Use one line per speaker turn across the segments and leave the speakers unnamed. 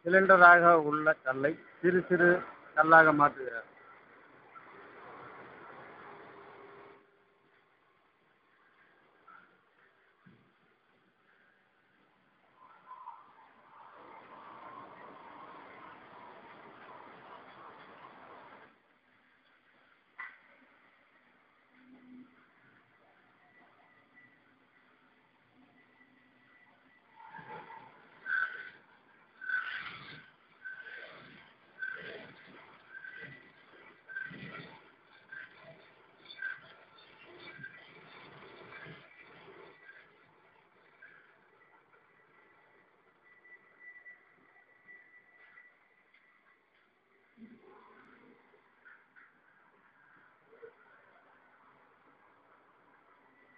சிலிண்டராக உள்ள கல்லை சிறு சிறு கல்லாக மாற்றுகிறார்.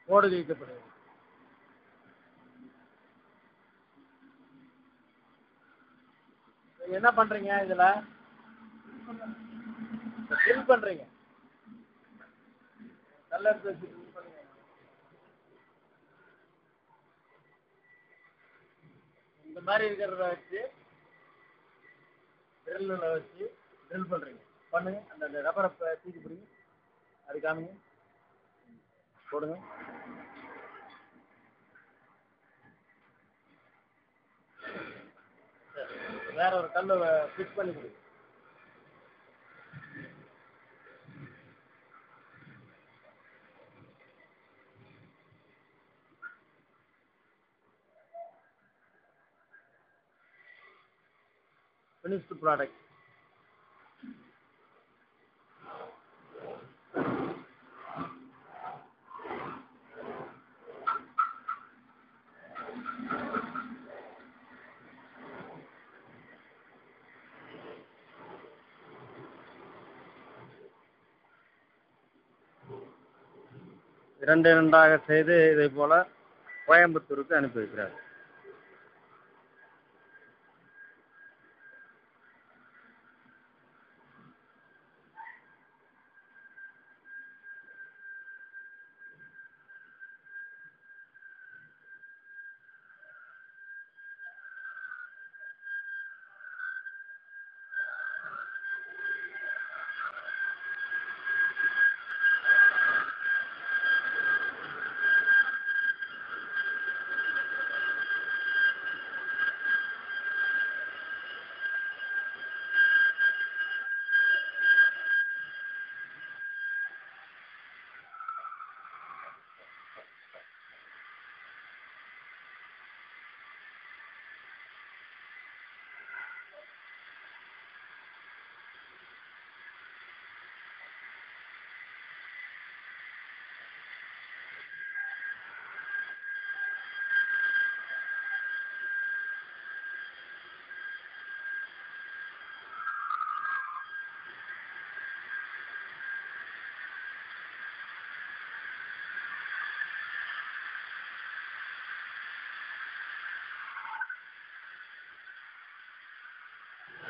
ஓடு வைக்கப்படுகிறது. என்ன பண்றீங்க? இதுல ட்ரில் பண்றீங்க. கல்ல எடுத்து வச்சு ட்ரில் பண்ணுங்க. இந்த மாதிரி இருக்கிறத வச்சு ட்ரில்ல வச்சு ட்ரில் பண்றீங்க. பண்ணுங்க. அந்த ரப்பரை தூக்கி பிடிங்க. அது காமிங்க. போடுங்க. வேற ஒரு கல்லை ஃபிக்ஸ் பண்ணி கொடுங்க. finished product. இரண்டு இரண்டாக செய்து இதை போல கோயம்புத்தூருக்கு அனுப்பி வைக்கிறார்.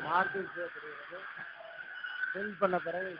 மார்க்கிங் செய்யப்படுகிறது. ஃபில் பண்ண பிறகு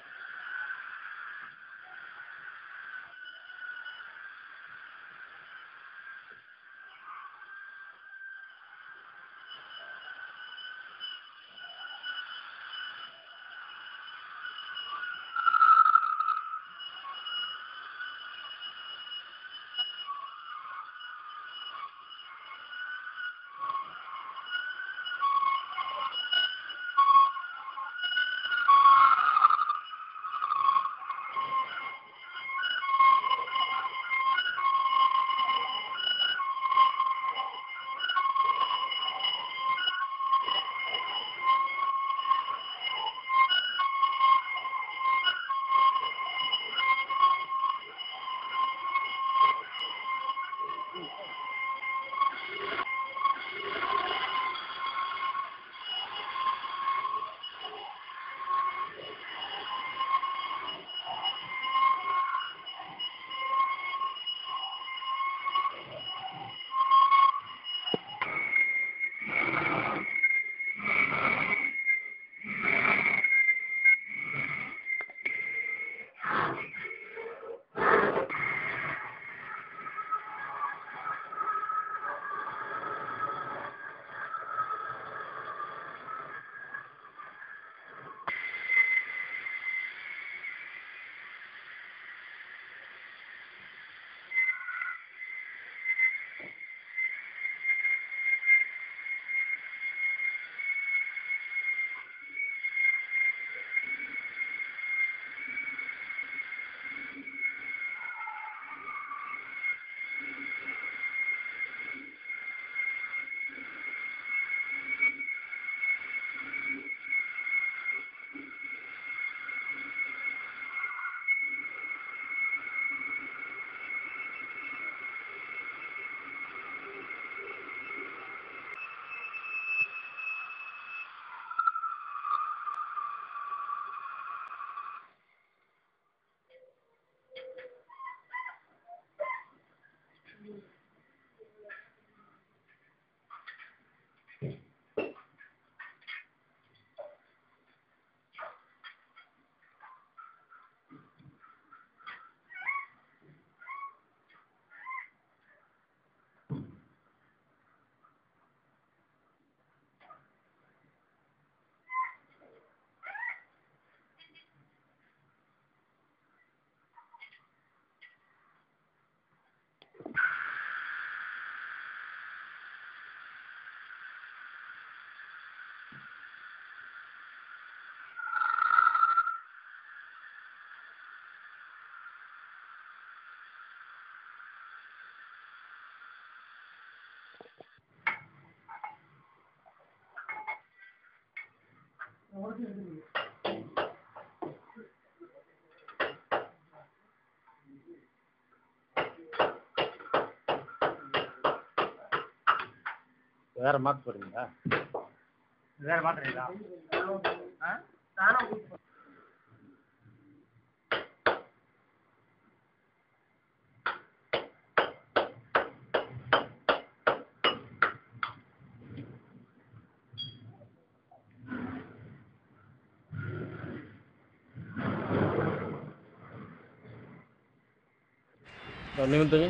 வேற மாற்ற போறீங்களா? வேற மாத்துறீங்களா? நிமித்தங்க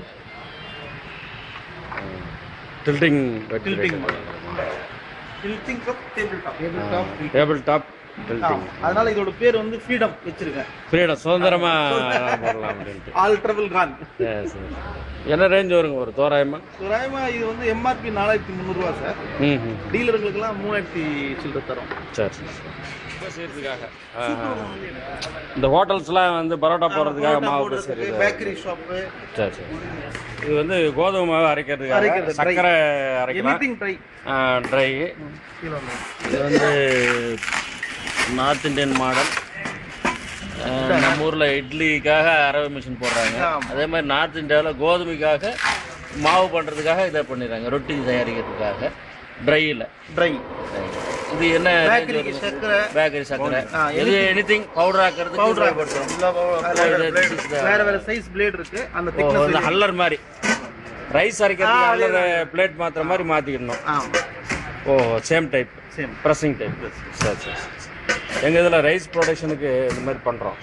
tilting டேபிள் டாப் tilting.
அதனால இதோட பேர் வந்து ஃப்ரீடம் வச்சிருக்கேன்.
ஃப்ரீடம் சுதந்திரமா போடலாம் அப்படின்ட்டு.
All trouble gone.
என்ன ரேஞ்ச் வருங்க ஒரு தோராயமா?
தோராயமா இது வந்து எம்ஆர்பி 4300 ரூபா சார். டீலர்களுக்கெல்லாம் 3000 சில்லற தரோம்.
சரி செய்யறதுக்காக இந்த ஹோட்டல்ஸ்லாம் வந்து பரோட்டா போடுறதுக்காக மாவு செய்யறது.
Bakery shop.
சரி சரி. இது வந்து கோதுமை மாவு அரைக்கிறதுக்காக சர்க்கரை அரைக்கலாம். ட்ரை. இது வந்து நார்த் இந்தியன் மாடல். நம்ம ஊரில் இட்லிக்காக அரவை மிஷின் போடுறாங்க. அதே மாதிரி நார்த் இந்தியாவில் கோதுமைக்காக மாவு பண்ணுறதுக்காக இதை பண்ணிடுறாங்க. ரொட்டி தயாரிக்கிறதுக்காக ட்ரையில். இது என்ன பேக்கரி சர்க்கரை. இது எனிதிங் பவுடர் ஆக்குறது.
வேற வேற சைஸ் பிளேட் இருக்கு. அந்த திக்னஸ்
ஹல்லர் மாதிரி ரைஸ் அரைக்கிறதுக்கு ஹல்லர் பிளேட் மாத்துற மாதிரி மாத்திக்கணும். ஓ சேம் டைப் பிரஸிங் டைப். சரி சரி. எங்கள் இதில் ரைஸ் ப்ரொடக்ஷனுக்கு இந்த மாதிரி பண்ணுறோம்.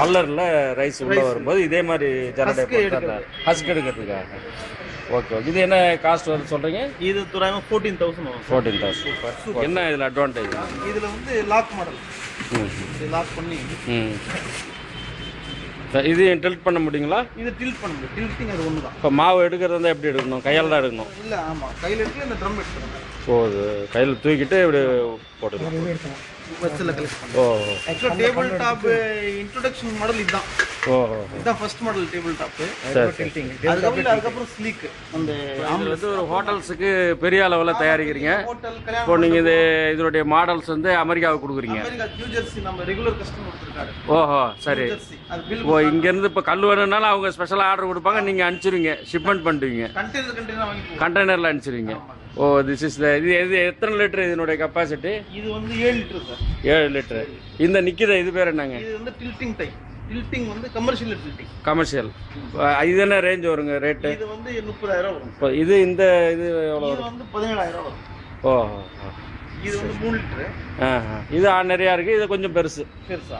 கல்லரில் ரைஸ் உள்ளே வரும்போது இதே மாதிரி ஜெனரேட் ஹஸ்க் எடுக்கிறதுக்காக. Okay okay. இது என்ன காஸ்ட் வருது சொல்கிறீங்க?
இது தோராயமாக 14,000 வரும்.
14,000. என்ன இதில் அட்வான்டேஜ்?
இதில் வந்து லாக் மாடல். லாக் பண்ணி
இது டில்ட் பண்ண முடியுங்களா?
இது டில்ட் பண்ண முடியும். டில்ட்டிங் அது ஒன்று தான்.
இப்போ மாவு எடுக்கிறது வந்து எப்படி எடுக்கணும்? கையால் தான் எடுக்கணும்?
இல்லை ஆமாம், கையில் எடுத்து இந்த ட்ரம் எடுத்துக்கணும்.
போகுது கையில் தூக்கிட்டு இப்படி போட்டுக்கணும்.
ஓ ஆக்சுவலாக டேபிள் டாப் இன்ட்ரோடக்ஷன் மாடல் இதுதான். இதுதான் ஃபர்ஸ்ட் மாடல் டேபிள் டாப். அதுக்கப்புறம் ஸ்லீக். அந்த
வந்து ஒரு ஹோட்டல்ஸுக்கு பெரிய அளவில் தயாரிக்கிறீங்க. இப்போ நீங்கள் இதனுடைய மாடல்ஸ் வந்து அமெரிக்காவுக்கு கொடுக்குறீங்க.
நியூ ஜெர்சி நம்ம ரெகுலர் கஸ்டமர் கொடுத்துருக்காரு.
ஓஹோ சரி. ஓ இங்கேருந்து இப்போ கல் வேணும்னாலும் அவங்க ஸ்பெஷலாக ஆர்டர் கொடுப்பாங்க, நீங்கள் அனுப்பிச்சிருவீங்க, ஷிப்மெண்ட் பண்ணிடுவீங்க, கண்டெய்னரில் அனுப்பிச்சிருவீங்க. ஓ திஸ் இஸ் இது எத்தனை லிட்டர் இதனுடைய கெப்பாசிட்டி?
இது வந்து 7 லிட்டர் சார்.
7 லிட்டர். இந்த நிற்கிற இது பேர் என்னங்க?
இது வந்து டில்ட்டிங் டைப். டில்ட்டிங் வந்து கமர்ஷியல் டில்ட்டிங்.
கமர்ஷியல். இது என்ன ரேஞ்ச் வருங்க ரேட்டு?
இது வந்து 30,000 வரும்.
இப்போ இது இந்த இது எவ்வளோ வரும்?
இது வந்து 17,000 வரும்.
ஓ
இது வந்து 3 லிட்டர்.
இது நிறையா இருக்குது. இது கொஞ்சம் பெருசு.
பெருசா?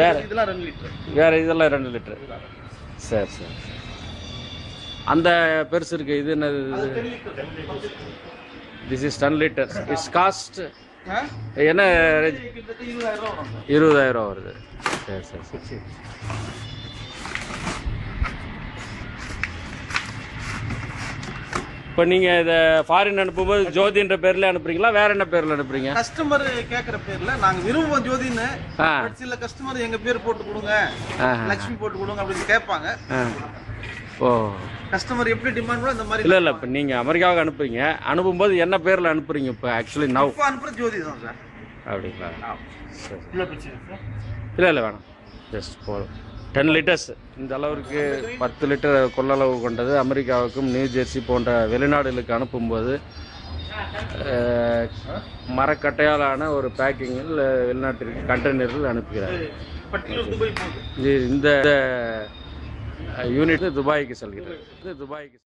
வேற
இதெல்லாம் 2 லிட்டர்.
வேற இதெல்லாம் 2 லிட்டர். சரி சரி. அந்த பெருசு இருக்கு. இது என்னது? This is 10 litres. It's cost என்ன? 20,000 வருது. சரி சரி சரி. இப்போ நீங்கள் இதை ஃபாரின் அனுப்பும்போது ஜோதின்ற பேரில் அனுப்புறீங்களா வேற என்ன பேரில் அனுப்புறீங்க?
கஸ்டமர் கேட்குற பேரில் நாங்கள் விரும்புவோம் ஜோதின்னு. சில கஸ்டமர் எங்கள் பேர் போட்டு கொடுங்க, லக்ஷ்மி போட்டு கொடுங்க அப்படின்னு கேட்பாங்க.
ஓ
கஸ்டமர் எப்படி டிமாண்ட் பண்ணோ அந்த மாதிரி.
இல்லை இப்போ நீங்கள் அமெரிக்காவுக்கு அனுப்புறீங்க, அனுப்பும்போது என்ன பேரில் அனுப்புறீங்க? இப்போ ஆக்சுவலி நவ்
அனுப்புகிற ஜோதி தான் சார்.
அப்படிங்களா?
சரி.
இல்லை வேணாம். ஜஸ்ட் போதும். 10 லிட்டர்ஸ். இந்த அளவுக்கு 10 லிட்டர் கொள்ளளவு கொண்டது. அமெரிக்காவுக்கும் நியூ ஜெர்சி போன்ற வெளிநாடுகளுக்கு அனுப்பும்போது மரக்கட்டையாலான ஒரு பேக்கிங்கில் வெளிநாட்டிற்கு கண்டெய்னரில் அனுப்புகிறார். இந்த யூனிட் துபாய்க்கு செல்கிறது. துபாய்க்கு